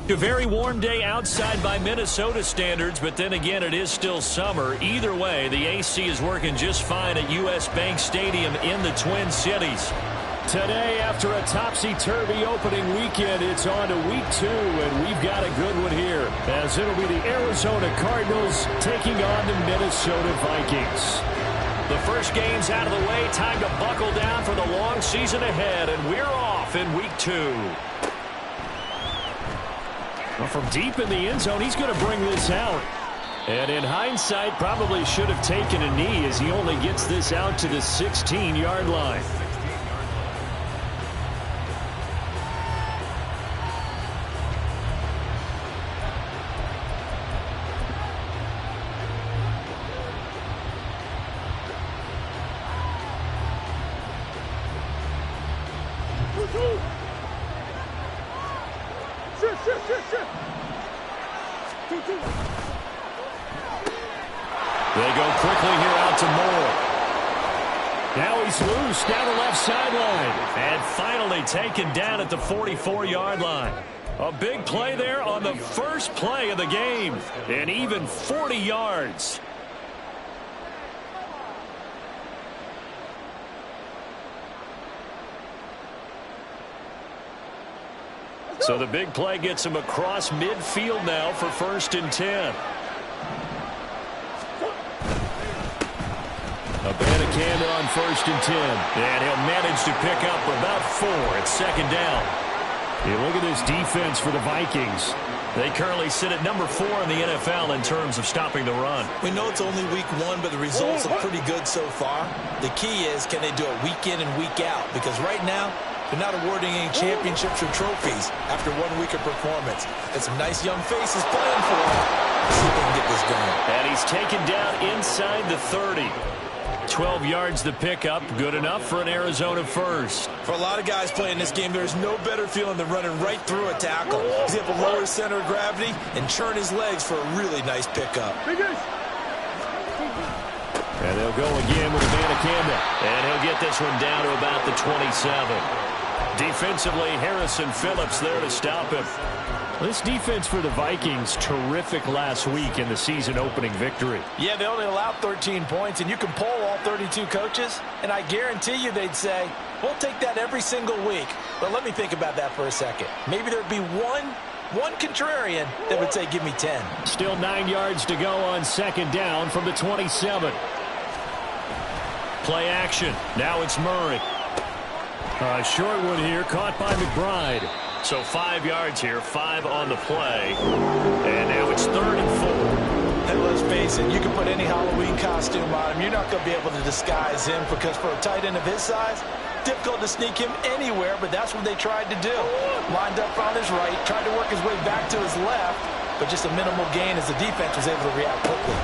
A very warm day outside by Minnesota standards, but then again, it is still summer. Either way, the AC is working just fine at U.S. Bank Stadium in the Twin Cities. Today, after a topsy-turvy opening weekend, it's on to week 2, and we've got a good one here, as it'll be the Arizona Cardinals taking on the Minnesota Vikings. The first game's out of the way, time to buckle down for the long season ahead, and we're off in week 2. Well, from deep in the end zone, he's going to bring this out. And in hindsight, probably should have taken a knee as he only gets this out to the 16-yard line. They go quickly here out to Moore. Now he's loose down the left sideline. And finally taken down at the 44-yard line. A big play there on the first play of the game. And even 40 yards. So the big play gets him across midfield now for 1st and 10. Abanikanda on 1st and 10. And he'll manage to pick up about 4 at 2nd down. You look at this defense for the Vikings. They currently sit at number 4 in the NFL in terms of stopping the run. We know it's only week 1, but the results are pretty good so far. The key is, can they do it week in and week out? Because right now, they're not awarding any championships or trophies after 1 week of performance. And some nice young faces playing for them. Let's see if they can get this going. And he's taken down inside the 30. 12 yards the pickup, good enough for an Arizona first. For a lot of guys playing this game, there's no better feeling than running right through a tackle. He's able to lower his center of gravity and churn his legs for a really nice pickup. And they'll go again with Abanikanda. And he'll get this one down to about the 27. Defensively, Harrison Phillips there to stop him. This defense for the Vikings, terrific last week in the season-opening victory. Yeah, they only allowed 13 points, and you can poll all 32 coaches, and I guarantee you they'd say, we'll take that every single week. But let me think about that for a second. Maybe there'd be one contrarian that would say, give me 10. Still 9 yards to go on 2nd down from the 27. Play action. Now it's Murray. A short one here, caught by McBride. So 5 yards here, 5 on the play. And now it's 3rd and 4. And let's face it, you can put any Halloween costume on him. You're not going to be able to disguise him because for a tight end of his size, difficult to sneak him anywhere, but that's what they tried to do. Lined up on his right, tried to work his way back to his left, but just a minimal gain as the defense was able to react quickly.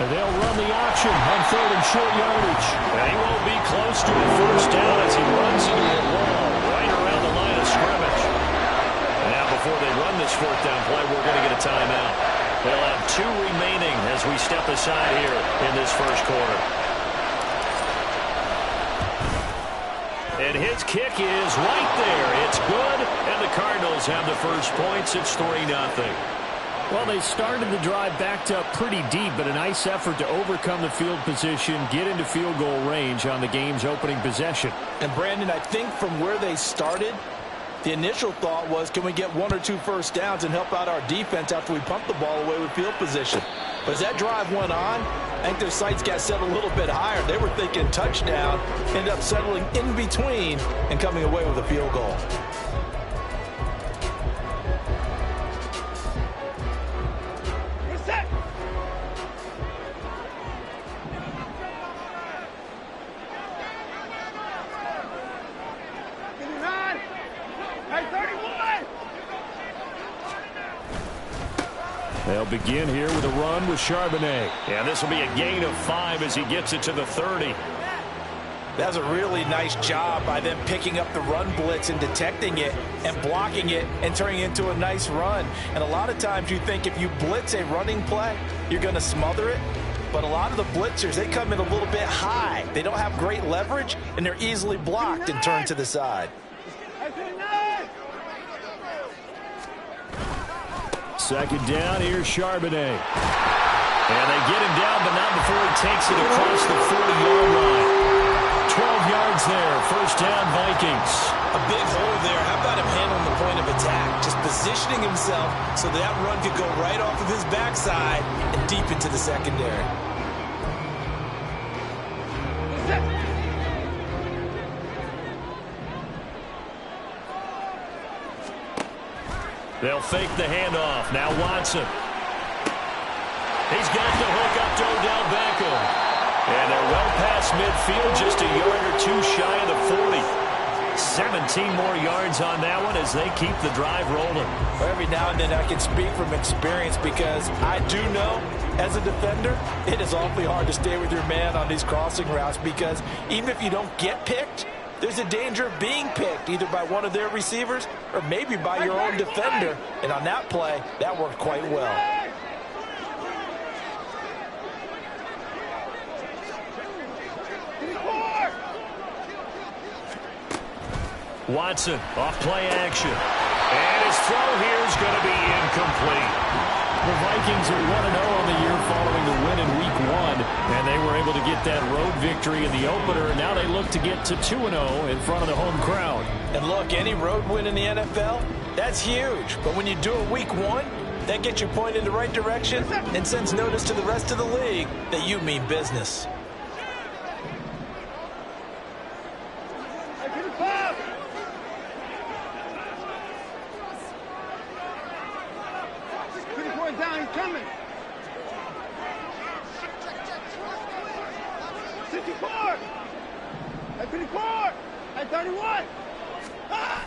And they'll run the option on 3rd and short yardage. And he won't be close to a first down as he runs into a wall right around the line of scrimmage. And now before they run this 4th down play, we're going to get a timeout. They'll have 2 remaining as we step aside here in this first quarter. And his kick is right there. It's good, and the Cardinals have the first points. It's 3-0. Well, they started the drive backed up pretty deep, but a nice effort to overcome the field position, get into field goal range on the game's opening possession. And, Brandon, I think from where they started, the initial thought was, can we get 1 or 2 first downs and help out our defense after we pump the ball away with field position? But as that drive went on, I think their sights got set a little bit higher. They were thinking touchdown, ended up settling in between and coming away with a field goal. They'll begin here with a run with Charbonnet. And this will be a gain of 5 as he gets it to the 30. That was a really nice job by them picking up the run blitz and detecting it and blocking it and turning it into a nice run. And a lot of times you think if you blitz a running play, you're going to smother it. But a lot of the blitzers, they come in a little bit high. They don't have great leverage, and they're easily blocked and turned to the side. Second down, here's Charbonnet. And they get him down, but not before he takes it across the 40-yard line. 12 yards there, first down, Vikings. A big hole there. How about him handling the point of attack? Just positioning himself so that run could go right off of his backside and deep into the secondary. They'll fake the handoff. Now Watson. He's got the hook up to Odell Beckham. And they're well past midfield, just a yard or two shy of the 40. 17 more yards on that one as they keep the drive rolling. Every now and then I can speak from experience because I do know as a defender, it is awfully hard to stay with your man on these crossing routes because even if you don't get picked, there's a danger of being picked either by one of their receivers or maybe by your own defender. And on that play, that worked quite well. Watson off play action. And his throw here is going to be incomplete. The Vikings are 1-0 on the year following the win in Week 1. And they were able to get that road victory in the opener. And now they look to get to 2-0 in front of the home crowd. And look, any road win in the NFL, that's huge. But when you do it Week 1, that gets you pointed in the right direction and sends notice to the rest of the league that you mean business. Down, he's coming. 64. At 54. At 31. Ah!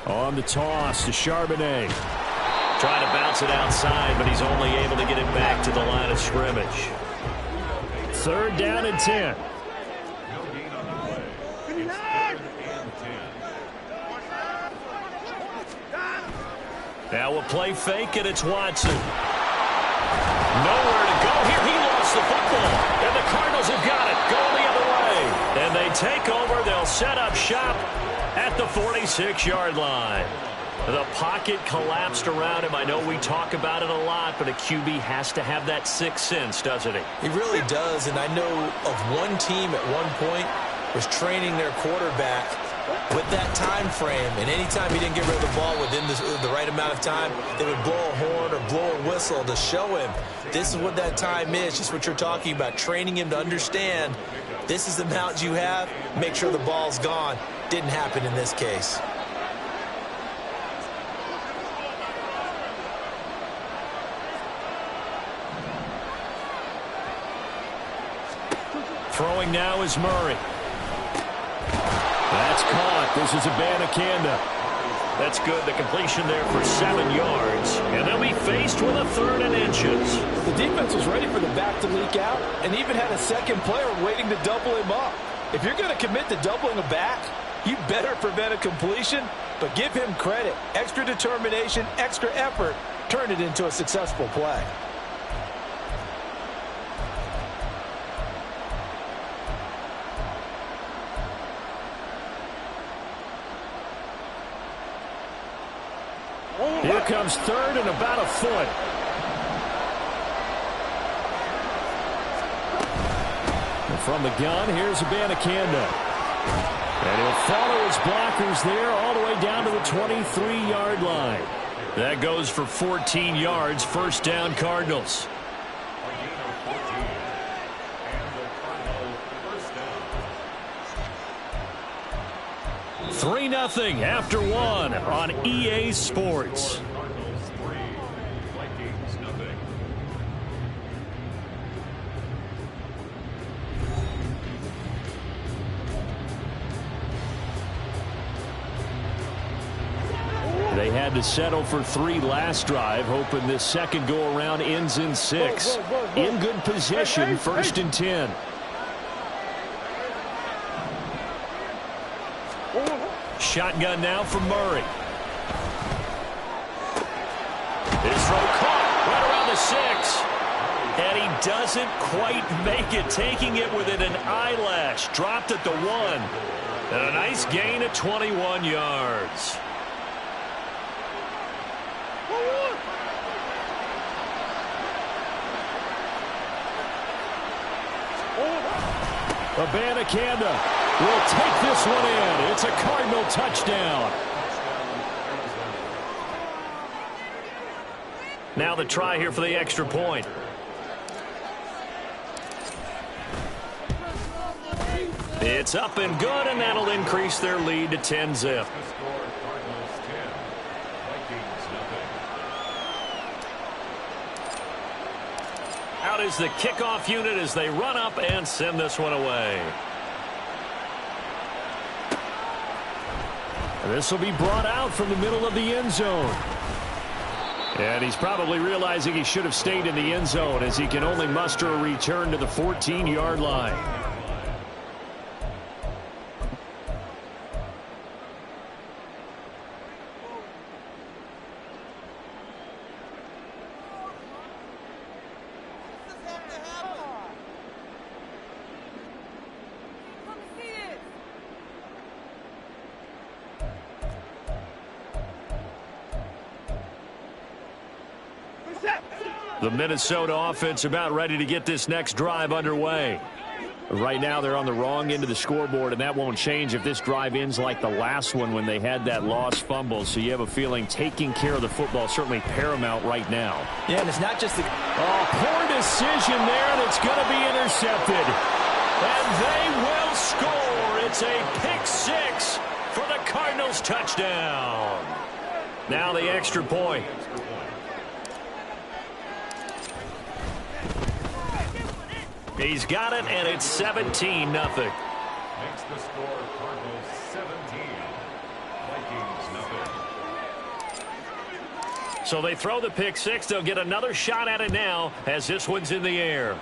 On the toss to Charbonnet. Trying to bounce it outside, but he's only able to get it back to the line of scrimmage. Third down and 10. Now we'll play fake, and it's Watson. Nowhere to go here. He lost the football, and the Cardinals have got it. Going the other way. And they take over. They'll set up shop at the 46-yard line. The pocket collapsed around him. I know we talk about it a lot, but a QB has to have that sixth sense, doesn't he? He really does, and I know of one team at one point was training their quarterback with that time frame, and anytime he didn't get rid of the ball within the right amount of time, they would blow a horn or blow a whistle to show him this is what that time is, just what you're talking about, training him to understand this is the amount you have, make sure the ball's gone. Didn't happen in this case. Throwing now is Murray. That's caught. This is Abanikanda. That's good. The completion there for 7 yards. And they'll be faced with a 3rd and inches. The defense was ready for the back to leak out and even had a second player waiting to double him up. If you're going to commit to doubling a back, you better prevent a completion, but give him credit. Extra determination, extra effort, turned it into a successful play. Here comes 3rd and about a foot. And from the gun, here's Abanikanda. And he'll follow his blockers there all the way down to the 23-yard line. That goes for 14 yards, first down Cardinals. Three 3-0 after 1 on EA Sports. They had to settle for 3 last drive, hoping this second go-around ends in 6. In good position, 1st and 10. shotgun now from Murray. His throw caught right around the 6. And he doesn't quite make it, taking it within an eyelash. Dropped at the 1. And a nice gain of 21 yards. Abanikanda will take this one in. It's a Cardinal touchdown. Now the try here for the extra point. It's up and good, and that'll increase their lead to 10-zip. Out is the kickoff unit as they run up and send this one away. And this will be brought out from the middle of the end zone. And he's probably realizing he should have stayed in the end zone as he can only muster a return to the 14-yard line. The Minnesota offense about ready to get this next drive underway. Right now they're on the wrong end of the scoreboard, and that won't change if this drive ends like the last one when they had that lost fumble. So you have a feeling taking care of the football certainly paramount right now. Yeah, and it's not just the... Oh, poor decision there, and it's going to be intercepted. And they will score. It's a pick 6 for the Cardinals touchdown. Now the extra point. He's got it, and it's 17-0. Makes the score Cardinals 17, Vikings 0. So they throw the pick 6. They'll get another shot at it now as this one's in the air.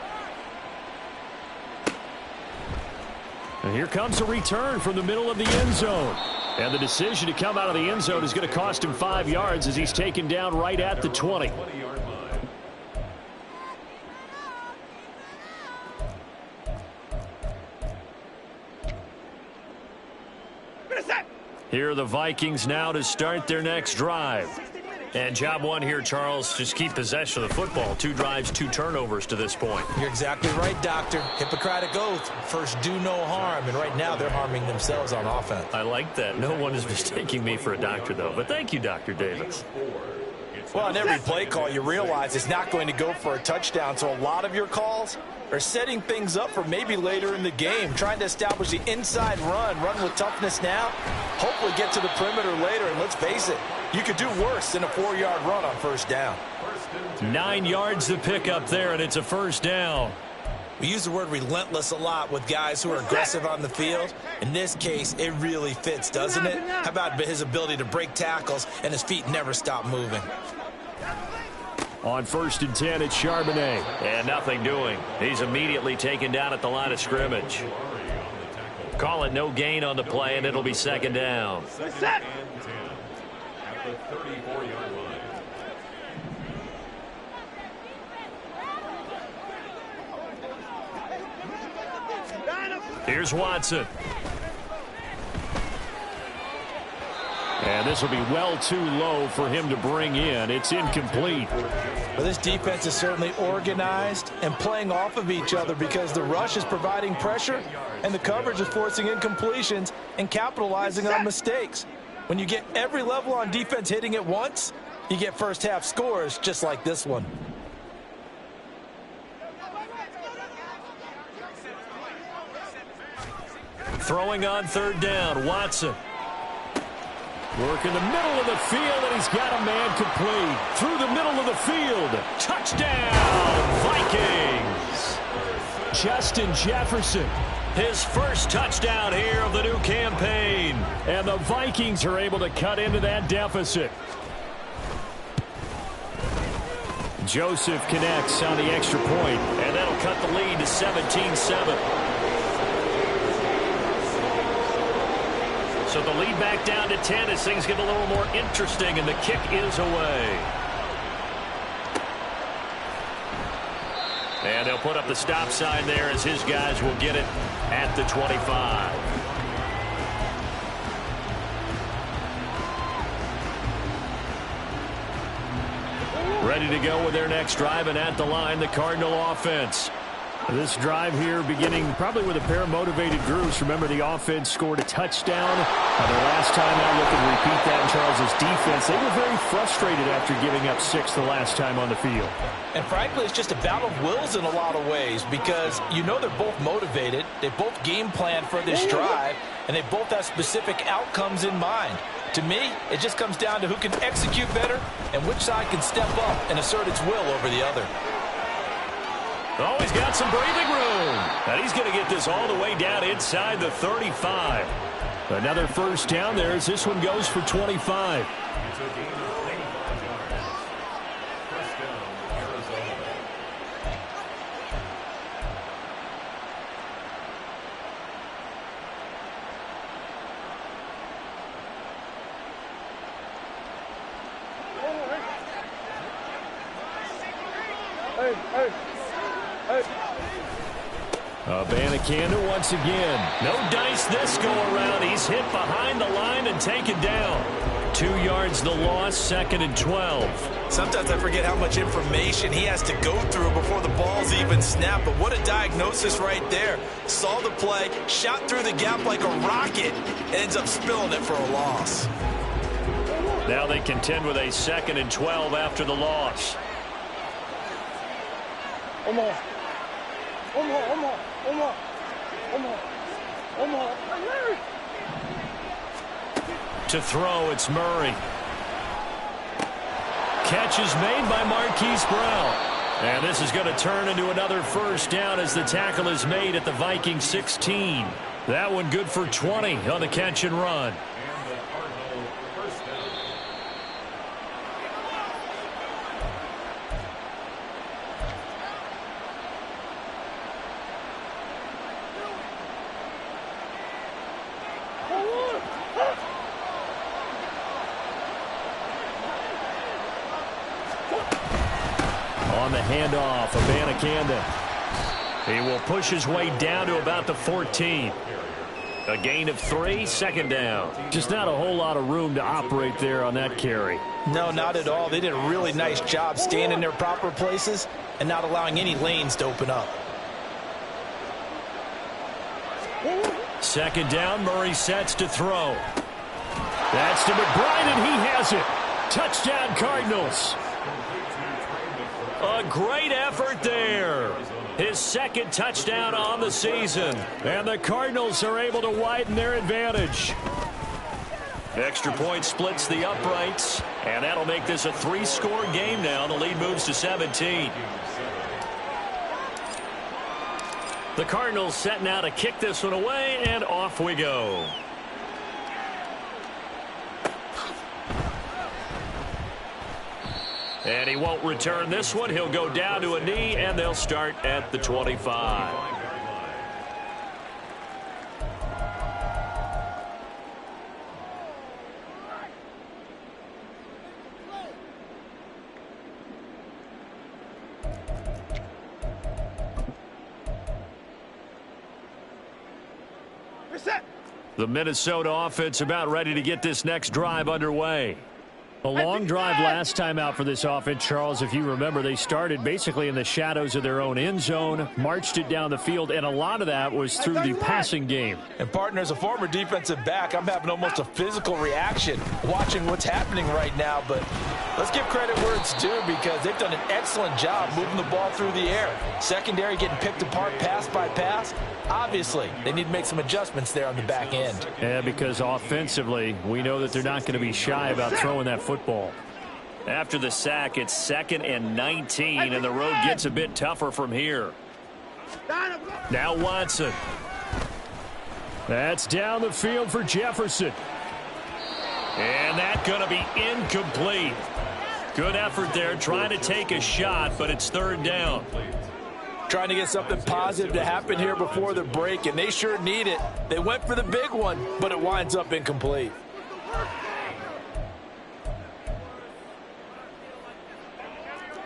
And here comes a return from the middle of the end zone. And the decision to come out of the end zone is going to cost him 5 yards as he's taken down right at the 20. Here are the Vikings now to start their next drive. And job one here, Charles, just keep possession of the football. 2 drives, 2 turnovers to this point. You're exactly right, Doctor. Hippocratic oath. First, do no harm. And right now, they're harming themselves on offense. I like that. No one is mistaking me for a doctor, though. But thank you, Dr. Davis. Well, on every play call, you realize it's not going to go for a touchdown. So a lot of your calls are setting things up for maybe later in the game, trying to establish the inside run with toughness now, hopefully get to the perimeter later. And let's face it, you could do worse than a 4-yard run on first down. 9 yards to pick up there, and it's a first down. We use the word relentless a lot with guys who are aggressive on the field. In this case, it really fits, doesn't it? How about his ability to break tackles and his feet never stop moving? On 1st and 10, it's Charbonnet. And nothing doing. He's immediately taken down at the line of scrimmage. Call it no gain on the play, and it'll be 2nd down. At the 34-yard line. Here's Watson. And this will be well too low for him to bring in. It's incomplete. Well, this defense is certainly organized and playing off of each other because the rush is providing pressure and the coverage is forcing incompletions and capitalizing on mistakes. When you get every level on defense hitting at once, you get first half scores just like this one. Throwing on 3rd down, Watson. Work in the middle of the field, and he's got a man complete. Through the middle of the field. Touchdown, Vikings. Justin Jefferson. His first touchdown here of the new campaign. And the Vikings are able to cut into that deficit. Joseph connects on the extra point, and that'll cut the lead to 17-7. So the lead back down to 10 as things get a little more interesting, and the kick is away. And they'll put up the stop sign there as his guys will get it at the 25. Ready to go with their next drive, and at the line, the Cardinal offense. This drive here beginning probably with a pair of motivated groups. Remember, the offense scored a touchdown. Their last time out, looking to repeat that in Charles's defense. They were very frustrated after giving up 6 the last time on the field. And frankly, it's just a battle of wills in a lot of ways because you know they're both motivated. They both game plan for this drive, and they both have specific outcomes in mind. To me, it just comes down to who can execute better and which side can step up and assert its will over the other. Oh, he's got some breathing room. And he's going to get this all the way down inside the 35. Another first down there as this one goes for 25. It's a gain of 25 yards. First down, Arizona. Abanikanda once again. No dice this go around. He's hit behind the line and taken down. 2 yards the loss, 2nd and 12. Sometimes I forget how much information he has to go through before the ball's even snapped. But what a diagnosis right there. Saw the play, shot through the gap like a rocket, and ends up spilling it for a loss. Now they contend with a 2nd and 12 after the loss. To throw, it's Murray. Catch is made by Marquise Brown. And this is going to turn into another first down as the tackle is made at the Vikings 16. That one good for 20 on the catch and run. And the Cardinal first down. On the handoff, Abanikanda. He will push his way down to about the 14. A gain of 3, 2nd down. Just not a whole lot of room to operate there on that carry. No, not at all. They did a really nice job staying in their proper places and not allowing any lanes to open up. 2nd down, Murray sets to throw. That's to McBride, and he has it. Touchdown, Cardinals. A great effort there. His 2nd touchdown on the season. And the Cardinals are able to widen their advantage. Extra point splits the uprights. And that'll make this a 3-score game now. The lead moves to 17. The Cardinals setting out to kick this one away, and off we go. And he won't return this one. He'll go down to a knee, and they'll start at the 25. The Minnesota offense about ready to get this next drive underway. A long drive last time out for this offense, Charles. If you remember, they started basically in the shadows of their own end zone, marched it down the field, and a lot of that was through the passing game. And, partner, as a former defensive back, I'm having almost a physical reaction watching what's happening right now. But let's give credit where it's due because they've done an excellent job moving the ball through the air. Secondary getting picked apart pass by pass. Obviously, they need to make some adjustments there on the back end. Yeah, because offensively, we know that they're not going to be shy about throwing that football. After the sack, it's 2nd and 19, and the road gets a bit tougher from here. Now Watson. That's down the field for Jefferson. And that's going to be incomplete. Good effort there trying to take a shot, but it's 3rd down. Trying to get something positive to happen here before the break, and they sure need it. They went for the big one, but it winds up incomplete.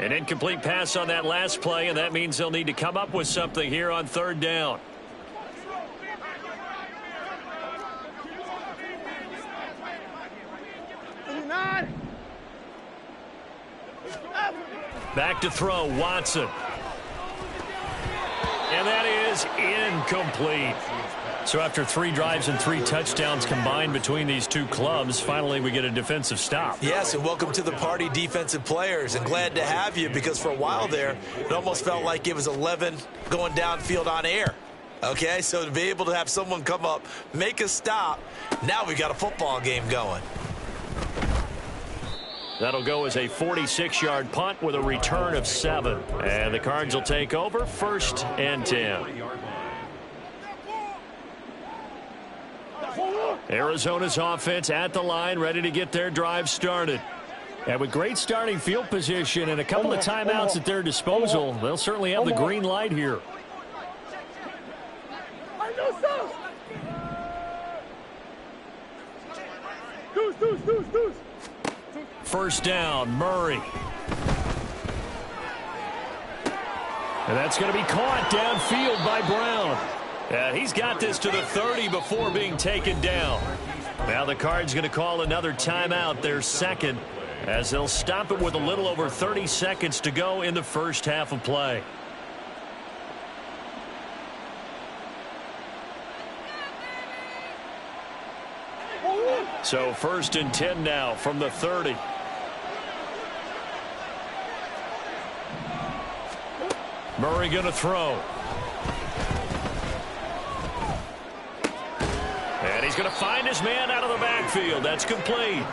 An incomplete pass on that last play, and that means they'll need to come up with something here on third down. Back to throw, Watson. And that is incomplete. So after 3 drives and 3 touchdowns combined between these two clubs, finally we get a defensive stop. Yes, and welcome to the party, defensive players, and glad to have you, because for a while there, it almost felt like it was 11 going downfield on air. Okay, so to be able to have someone come up, make a stop, now we got a football game going. That'll go as a 46-yard punt with a return of 7. And the Cards will take over, 1st and 10. Arizona's offense at the line, ready to get their drive started. And with great starting field position and a couple of timeouts at their disposal, they'll certainly have the green light here. First down, Murray. And that's going to be caught downfield by Brown. And he's got this to the 30 before being taken down. Now the Cards going to call another timeout, their second, as they'll stop it with a little over 30 seconds to go in the first half of play. So 1st and 10 now from the 30. Murray going to throw. And he's going to find his man out of the backfield. That's complete.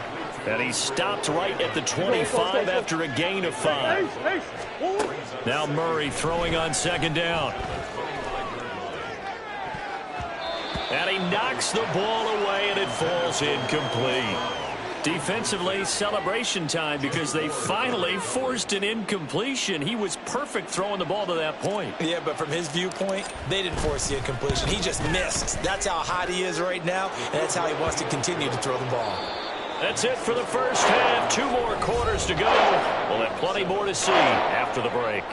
And he stopped right at the 25 after a gain of 5. Now Murray throwing on 2nd down. And he knocks the ball away, and it falls incomplete. Defensively, celebration time, because they finally forced an incompletion. He was perfect throwing the ball to that point. Yeah, but from his viewpoint, they didn't force the incompletion. He just missed. That's how hot he is right now, and that's how he wants to continue to throw the ball. That's it for the first half. 2 more quarters to go. We'll have plenty more to see after the break.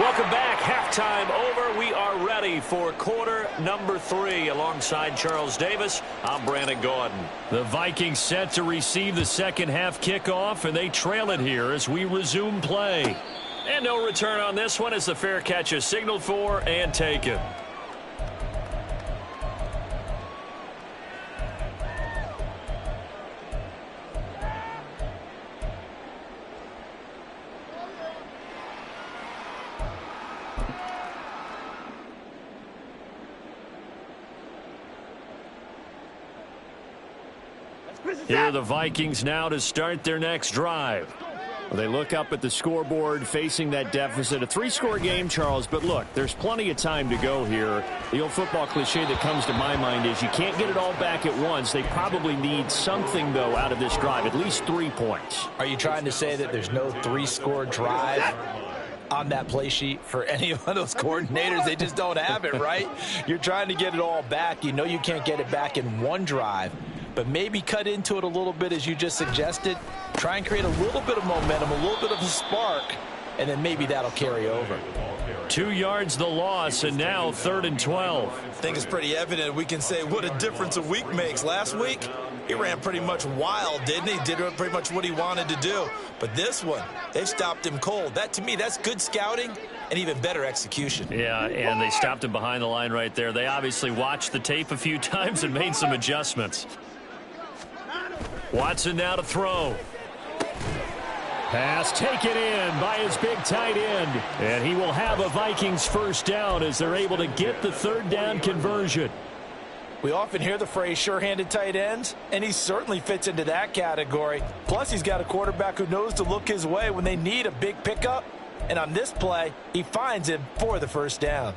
Welcome back. Halftime over. We are ready for quarter number 3. Alongside Charles Davis, I'm Brandon Gordon. The Vikings set to receive the second half kickoff, and they trail it here as we resume play. And no return on this one as the fair catch is signaled for and taken. Here are the Vikings now to start their next drive. Well, they look up at the scoreboard facing that deficit. A 3-score game, Charles, but look, there's plenty of time to go here. The old football cliche that comes to my mind is you can't get it all back at once. They probably need something, though, out of this drive, at least 3 points. Are you trying to say that there's no 3-score drive on that play sheet for any of those coordinators? They just don't have it, right? You're trying to get it all back. You know you can't get it back in one drive. But maybe cut into it a little bit, as you just suggested. Try and create a little bit of momentum, a little bit of a spark, and then maybe that'll carry over. 2 yards the loss, and now 3rd and 12. I think it's pretty evident. We can say what a difference a week makes. Last week, he ran pretty much wild, didn't he? Did pretty much what he wanted to do. But this one, they've stopped him cold. That, to me, that's good scouting and even better execution. Yeah, and they stopped him behind the line right there. They obviously watched the tape a few times and made some adjustments. Watson now to throw. Pass taken in by his big tight end. And he will have a Vikings first down as they're able to get the 3rd down conversion. We often hear the phrase sure-handed tight ends, and he certainly fits into that category. Plus, he's got a quarterback who knows to look his way when they need a big pickup. And on this play, he finds him for the first down.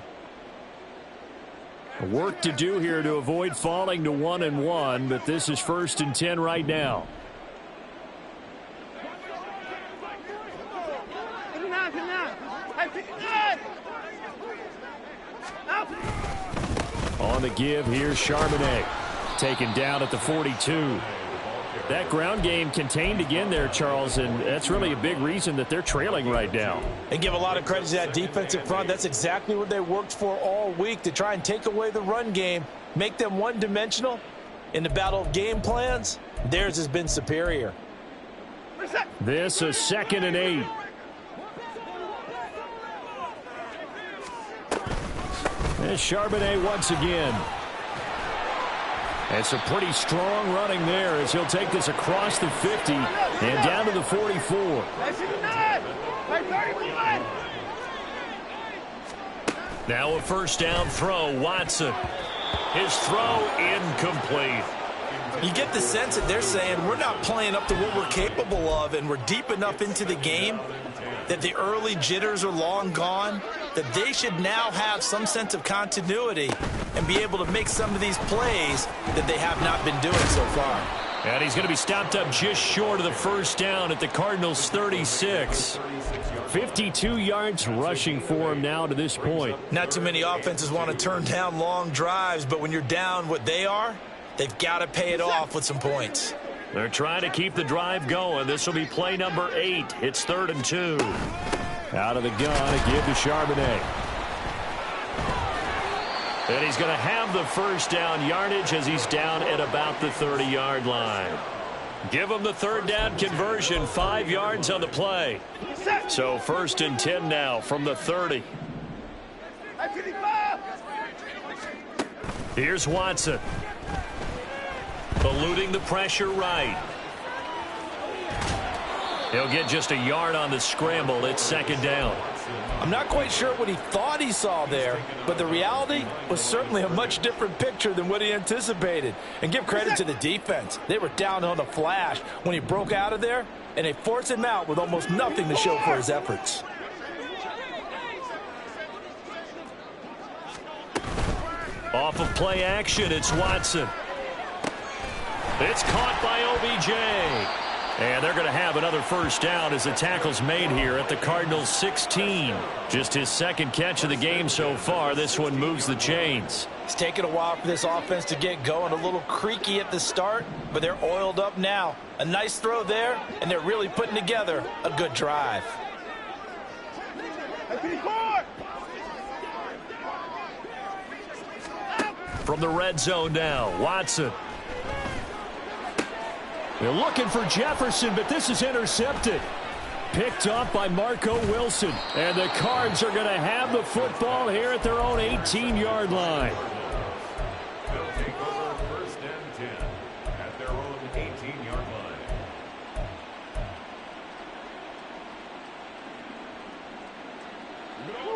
Work to do here to avoid falling to 1-1, but this is 1st and 10 right now. On the give, here's Charbonnet. Taken down at the 42. That ground game contained again there, Charles, and that's really a big reason that they're trailing right now. And give a lot of credit to that defensive front. That's exactly what they worked for all week, to try and take away the run game, make them one-dimensional. In the battle of game plans, theirs has been superior. This is 2nd and 8. And Charbonnet once again. And some pretty strong running there as he'll take this across the 50 and down to the 44. Now a first down throw, Watson. His throw incomplete. You get the sense that they're saying we're not playing up to what we're capable of, and we're deep enough into the game that the early jitters are long gone, that they should now have some sense of continuity and be able to make some of these plays that they have not been doing so far. And he's going to be stopped up just short of the first down at the Cardinals' 36. 52 yards rushing for him now to this point. Not too many offenses want to turn down long drives, but when you're down what they are, they've got to pay it off with some points. They're trying to keep the drive going. This will be play number 8. It's 3rd and 2. Out of the gun, a give to Charbonnet. And he's going to have the first down yardage as he's down at about the 30-yard line. Give him the 3rd down conversion, 5 yards on the play. So 1st and 10 now from the 30. Here's Watson. Eluding the pressure right. He'll get just a yard on the scramble. It's 2nd down. I'm not quite sure what he thought he saw there, but the reality was certainly a much different picture than what he anticipated. And give credit to the defense. They were down on the flash when he broke out of there, and they forced him out with almost nothing to show for his efforts. Off of play action, it's Watson. It's caught by OBJ. And they're going to have another first down as the tackle's made here at the Cardinals' 16. Just his 2nd catch of the game so far. This one moves the chains. It's taken a while for this offense to get going. A little creaky at the start, but they're oiled up now. A nice throw there, and they're really putting together a good drive. From the red zone now, Watson. They're looking for Jefferson, but this is intercepted. Picked off by Marco Wilson. And the Cards are going to have the football here at their own 18-yard line. They'll take over 1st and 10 at their own 18-yard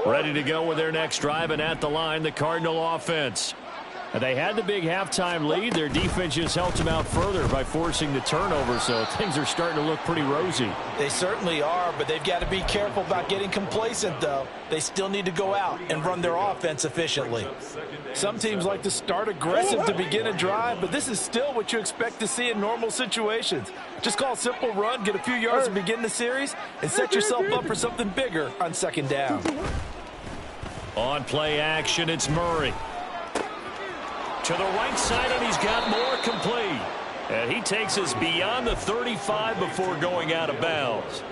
line. Ready to go with their next drive, and at the line, the Cardinal offense. And they had the big halftime lead. Their defense just helped them out further by forcing the turnover, so things are starting to look pretty rosy. They certainly are, but they've got to be careful about getting complacent, though. They still need to go out and run their offense efficiently. Some teams like to start aggressive to begin a drive, but this is still what you expect to see in normal situations. Just call a simple run, get a few yards to begin the series, and set yourself up for something bigger on 2nd down. On play action, it's Murray. To the right side, and he's got more complete. And he takes us beyond the 35 before going out of bounds.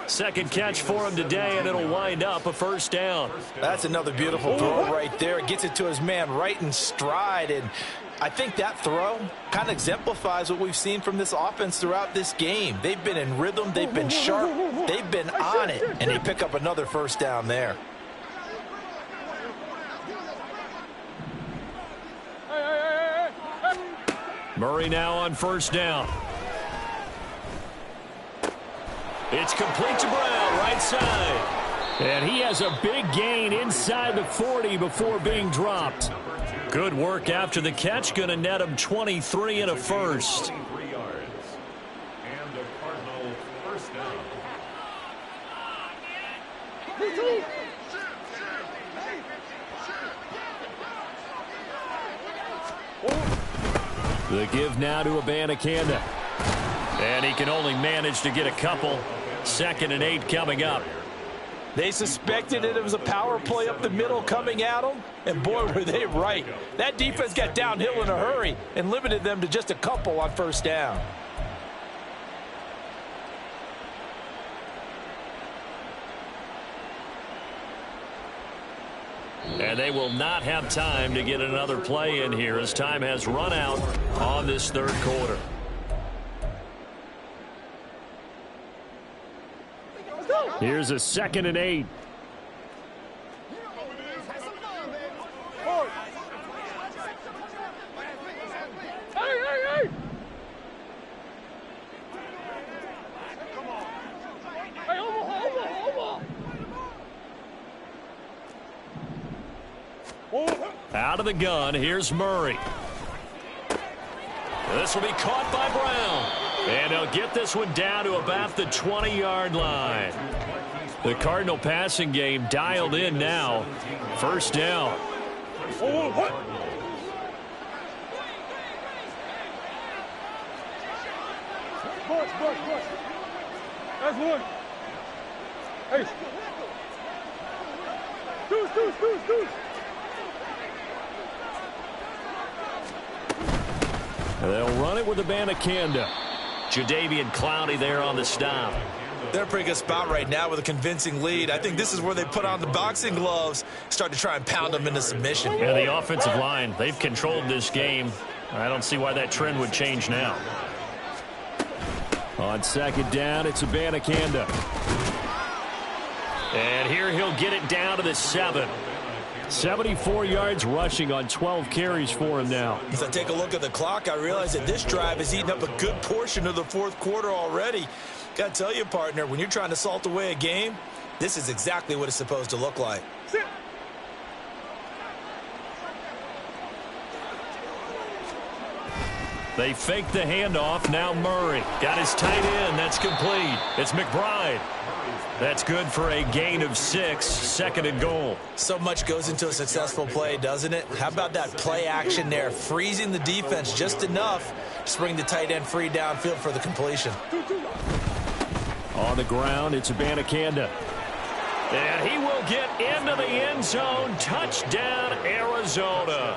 2nd catch for him today, and it'll wind up a first down. That's another beautiful throw right there. It gets it to his man right in stride, and I think that throw kind of exemplifies what we've seen from this offense throughout this game. They've been in rhythm, they've been sharp, they've been on it, and they pick up another first down there. Murray now on first down. It's complete to Brown, right side. And he has a big gain inside the 40 before being dropped. Good work after the catch. Going to net him 23 and a first. And a Cardinal first down. The give now to Abanikanda. And he can only manage to get a couple. 2nd and 8 coming up. They suspected it was a power play up the middle coming at them, and boy, were they right. That defense got downhill in a hurry and limited them to just a couple on 1st down. And they will not have time to get another play in here as time has run out on this 3rd quarter. Here's a 2nd and 8. Out of the gun, here's Murray. This will be caught by Brown. And he'll get this one down to about the 20-yard line. The Cardinal passing game dialed in now. 1st down. That's one. Hey. Deuce. They'll run it with Abanikanda. Jadeveon Clowney there on the stop. They're in a pretty good spot right now with a convincing lead. I think this is where they put on the boxing gloves, start to try and pound them into submission. Yeah, the offensive line, they've controlled this game. I don't see why that trend would change now. On 2nd down, it's Abanikanda. And here he'll get it down to the 7. 74 yards rushing on 12 carries for him now. As I take a look at the clock, I realize that this drive has eaten up a good portion of the 4th quarter already. Got to tell you, partner, when you're trying to salt away a game, this is exactly what it's supposed to look like. They fake the handoff. Now Murray got his tight end. That's complete. It's McBride. That's good for a gain of 6. 2nd and goal. So much goes into a successful play, doesn't it? How about that play action there? Freezing the defense just enough to bring the tight end free downfield for the completion. On the ground, it's Abanikanda. And he will get into the end zone. Touchdown, Arizona.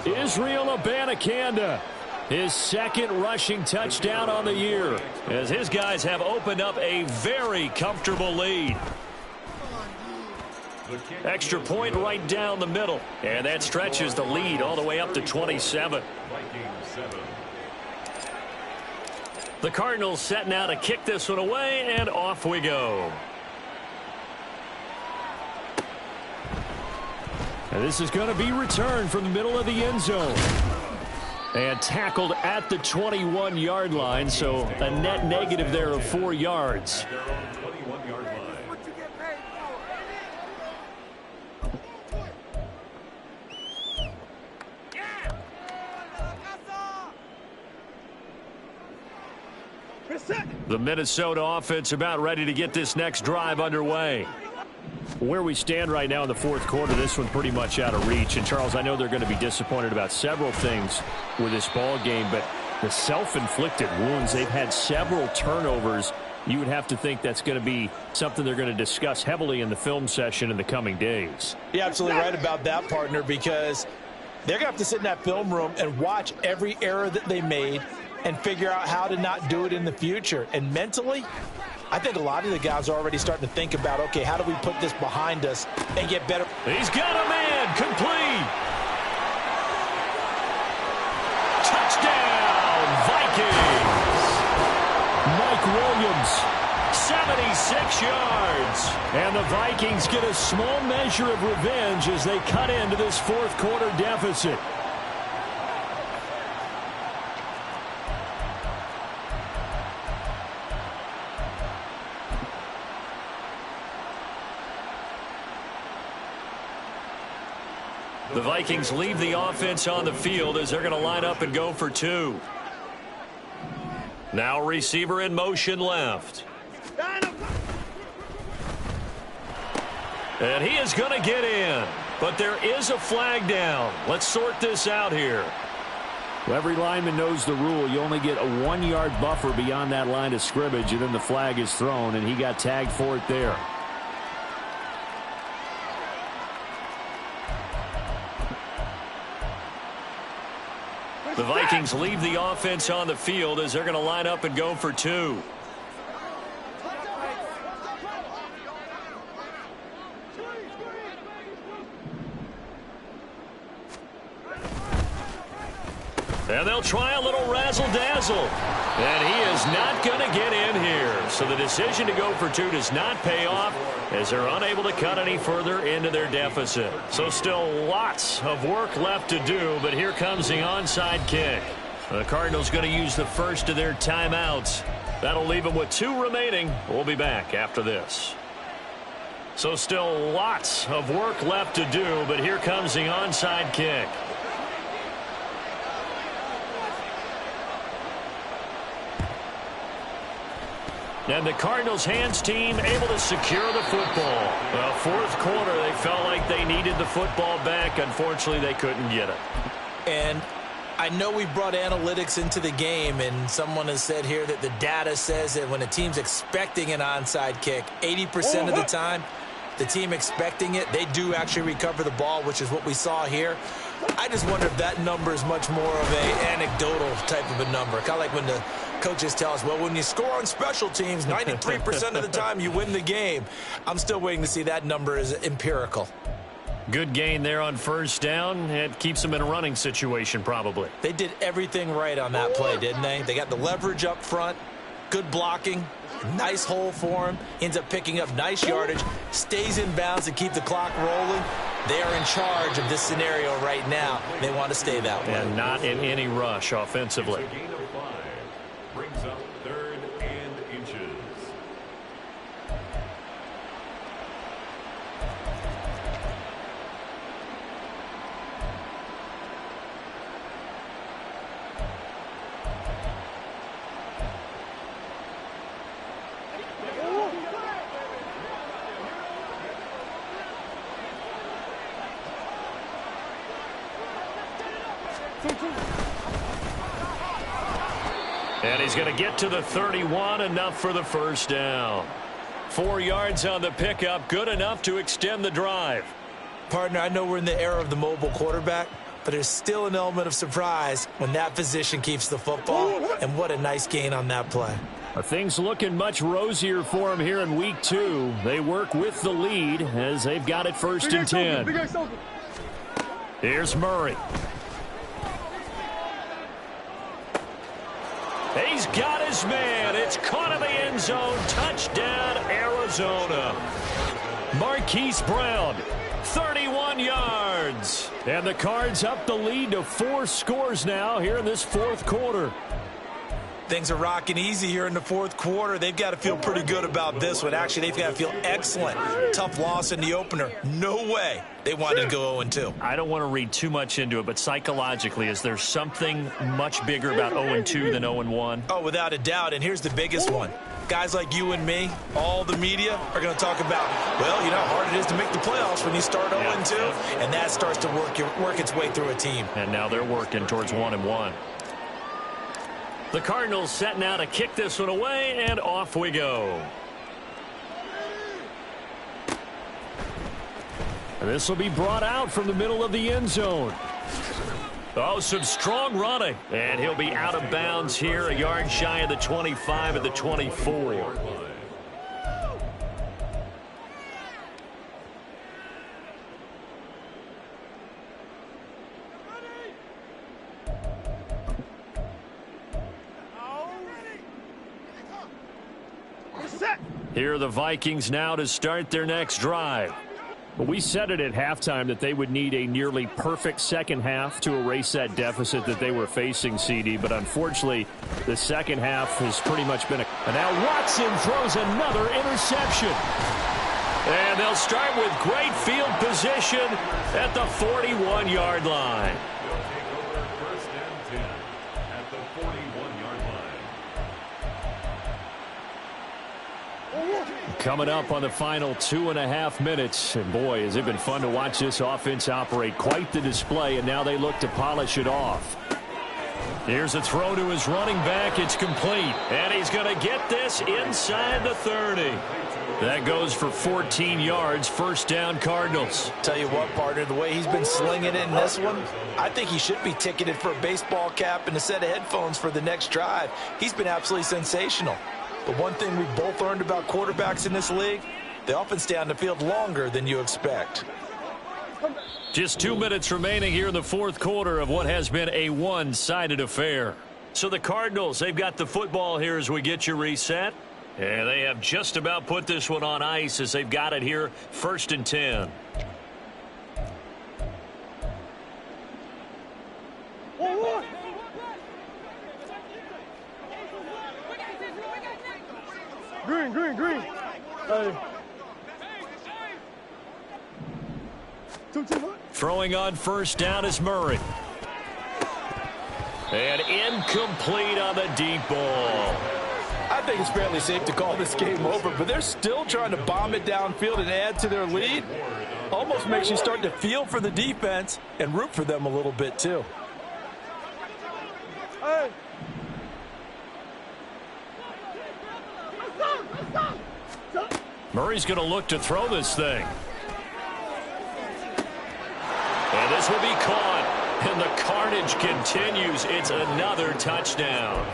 Israel Abanikanda. His 2nd rushing touchdown on the year, as his guys have opened up a very comfortable lead. Extra point right down the middle, and that stretches the lead all the way up to 27. The Cardinals setting out to kick this one away, and off we go. And this is going to be returned from the middle of the end zone. And tackled at the 21-yard line, so a net negative there of 4 yards. The Minnesota offense about ready to get this next drive underway. Where we stand right now in the 4th quarter, this one pretty much out of reach. And, Charles, I know they're going to be disappointed about several things with this ball game, but the self-inflicted wounds, they've had several turnovers. You would have to think that's going to be something they're going to discuss heavily in the film session in the coming days. You're absolutely right about that, partner, because they're going to have to sit in that film room and watch every error that they made and figure out how to not do it in the future. And mentally, I think a lot of the guys are already starting to think about, okay, how do we put this behind us and get better? He's got a man, complete. Touchdown, Vikings. Mike Williams, 76 yards. And the Vikings get a small measure of revenge as they cut into this 4th quarter deficit. The Vikings leave the offense on the field as they're going to line up and go for 2. Now receiver in motion left. And he is going to get in. But there is a flag down. Let's sort this out here. Well, every lineman knows the rule. You only get a 1-yard buffer beyond that line of scrimmage, and then the flag is thrown, and he got tagged for it there. The Vikings leave the offense on the field as they're going to line up and go for 2. And they'll try a little razzle-dazzle. And he is not going to get in here. So the decision to go for 2 does not pay off as they're unable to cut any further into their deficit. So still lots of work left to do, but here comes the onside kick. The Cardinals going to use the first of their timeouts. That'll leave them with 2 remaining. We'll be back after this. So still lots of work left to do, but here comes the onside kick. And the Cardinals hands team able to secure the football. Well, fourth quarter, they felt like they needed the football back. Unfortunately, they couldn't get it. And I know we brought analytics into the game, and someone has said here that the data says that when a team's expecting an onside kick, 80% of the time, the team expecting it, they do actually recover the ball, which is what we saw here. I just wonder if that number is much more of an anecdotal type of a number. Kind of like when the coaches tell us, well, when you score on special teams, 93% of the time you win the game. I'm still waiting to see that number is empirical. Good gain there on first down. It keeps them in a running situation probably. They did everything right on that play, didn't they? They got the leverage up front, good blocking, nice hole for him, ends up picking up nice yardage, stays in bounds to keep the clock rolling. They are in charge of this scenario right now. They want to stay that way. And not in any rush offensively. It's a gain of 5. Brings up 3rd and inches. And he's going to get to the 31, enough for the first down. 4 yards on the pickup, good enough to extend the drive. Partner, I know we're in the era of the mobile quarterback, but there's still an element of surprise when that position keeps the football, and what a nice gain on that play. Things looking much rosier for him here in week 2. They work with the lead as they've got it 1st and 10. Here's Murray. He's got his man. It's caught in the end zone. Touchdown, Arizona. Marquise Brown, 31 yards. And the Cards up the lead to 4 scores now here in this fourth quarter. Things are rocking easy here in the fourth quarter. They've got to feel pretty good about this one. Actually, they've got to feel excellent. Tough loss in the opener. No way they wanted to go 0-2. I don't want to read too much into it, but psychologically, is there something much bigger about 0-2 than 0-1? Oh, without a doubt, and here's the biggest one. Guys like you and me, all the media, are going to talk about, well, you know how hard it is to make the playoffs when you start 0-2, and that starts to work its way through a team. And now they're working towards 1-1. The Cardinals set now to kick this one away, and off we go. And this will be brought out from the middle of the end zone. Oh, some strong running. And he'll be out of bounds here, a yard shy of the 25 at the 24. Here are the Vikings now to start their next drive. But we said it at halftime that they would need a nearly perfect second half to erase that deficit that they were facing, CD. But unfortunately, the second half has pretty much been And now Watson throws another interception. And they'll start with great field position at the 41-yard line. They'll take over 1st and 10 at the 41-yard line. Coming up on the final 2.5 minutes. And boy, has it been fun to watch this offense operate. Quite the display, and now they look to polish it off. Here's a throw to his running back. It's complete. And he's going to get this inside the 30. That goes for 14 yards. First down, Cardinals. Tell you what, partner, the way he's been slinging it in this one, I think he should be ticketed for a baseball cap and a set of headphones for the next drive. He's been absolutely sensational. But one thing we've both learned about quarterbacks in this league, they often stay on the field longer than you expect. Just 2 minutes remaining here in the fourth quarter of what has been a one-sided affair. So the Cardinals, they've got the football here as we get you reset. And they have just about put this one on ice as they've got it here, 1st and 10. Green. Hey. Two. Throwing on first down is Murray. And incomplete on the deep ball. I think it's fairly safe to call this game over, but they're still trying to bomb it downfield and add to their lead. Almost makes you start to feel for the defense and root for them a little bit too. Hey. Murray's going to look to throw this thing. And this will be caught. And the carnage continues. It's another touchdown.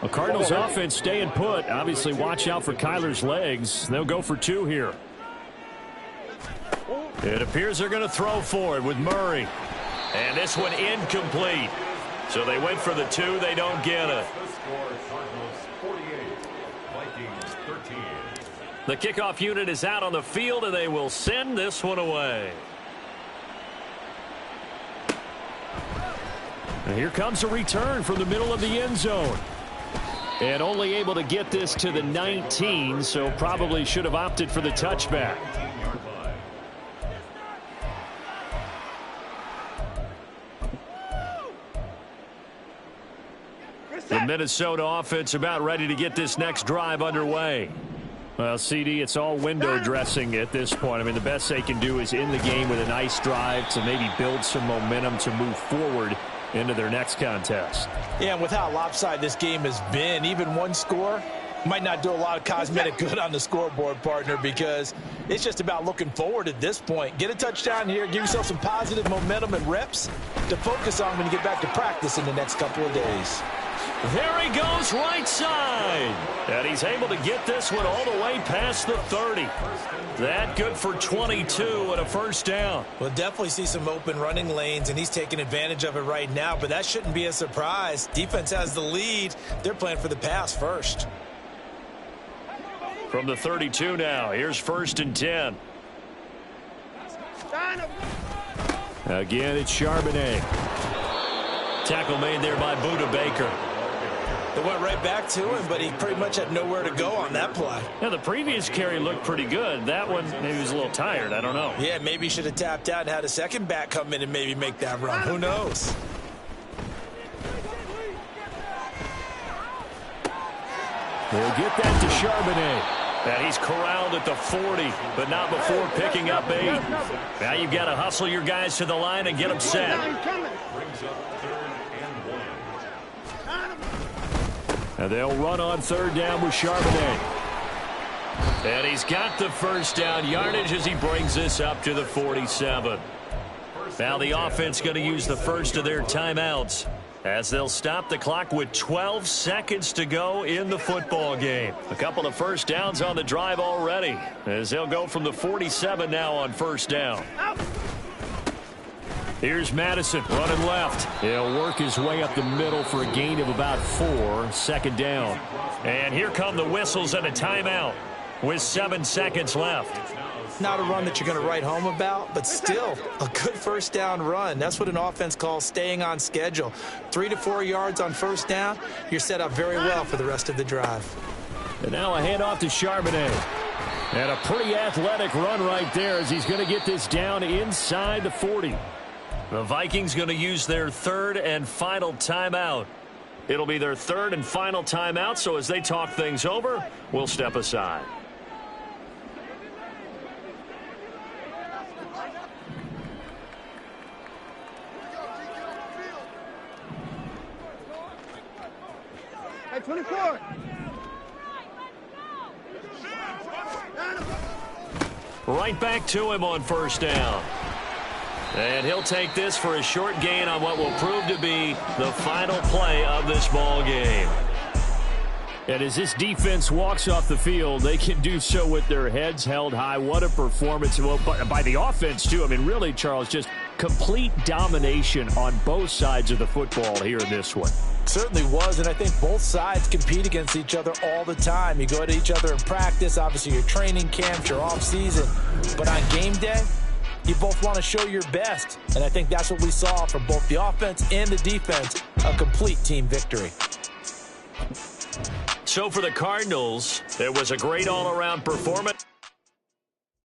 The Cardinals offense staying put. Obviously, watch out for Kyler's legs. They'll go for 2 here. It appears they're going to throw for it with Murray. And this one incomplete. So they went for the 2. They don't get it. The kickoff unit is out on the field, and they will send this one away. And here comes a return from the middle of the end zone. And only able to get this to the 19, so probably should have opted for the touchback. The Minnesota offense about ready to get this next drive underway. Well, CD, it's all window dressing at this point. I mean, the best they can do is in the game with a nice drive to maybe build some momentum to move forward into their next contest. Yeah, and with how lopsided this game has been, even one score might not do a lot of cosmetic good on the scoreboard, partner, because it's just about looking forward at this point. Get a touchdown here, give yourself some positive momentum and reps to focus on when you get back to practice in the next couple of days. There he goes, right side. And he's able to get this one all the way past the 30. That good for 22 and a first down. We'll definitely see some open running lanes, and he's taking advantage of it right now, but that shouldn't be a surprise. Defense has the lead. They're playing for the pass first. From the 32 now, here's 1st and 10. Again, it's Charbonnet. Tackle made there by Budda Baker. They went right back to him, but he pretty much had nowhere to go on that play. Now, the previous carry looked pretty good. That one, maybe he was a little tired. I don't know. Yeah, maybe he should have tapped out and had a second back come in and maybe make that run. Who knows? They'll get that to Charbonnet. And he's corralled at the 40, but not before picking up 8. Now you've got to hustle your guys to the line and get them set. And they'll run on 3rd down with Charbonnet. And he's got the first down yardage as he brings this up to the 47. Now the offense going to use the first of their timeouts as they'll stop the clock with 12 seconds to go in the football game. A couple of first downs on the drive already as they'll go from the 47 now on first down. Here's Madison running left. He'll work his way up the middle for a gain of about 4, 2nd down. And here come the whistles and a timeout with 7 seconds left. Not a run that you're going to write home about, but still a good first down run. That's what an offense calls staying on schedule. 3 to 4 yards on first down, you're set up very well for the rest of the drive. And now a handoff to Charbonnet. And a pretty athletic run right there as he's going to get this down inside the 40. The Vikings going to use their 3rd and final timeout. It'll be their 3rd and final timeout, so as they talk things over, we'll step aside. 24. Right back to him on first down. And he'll take this for a short gain on what will prove to be the final play of this ball game. And as this defense walks off the field, they can do so with their heads held high. What a performance by the offense, too. I mean, really, Charles, just complete domination on both sides of the football here in this one. Certainly was, and I think both sides compete against each other all the time. You go at each other in practice, obviously your training camps, your off-season. But on game day, you both want to show your best. And I think that's what we saw from both the offense and the defense, a complete team victory. So for the Cardinals, it was a great all-around performance.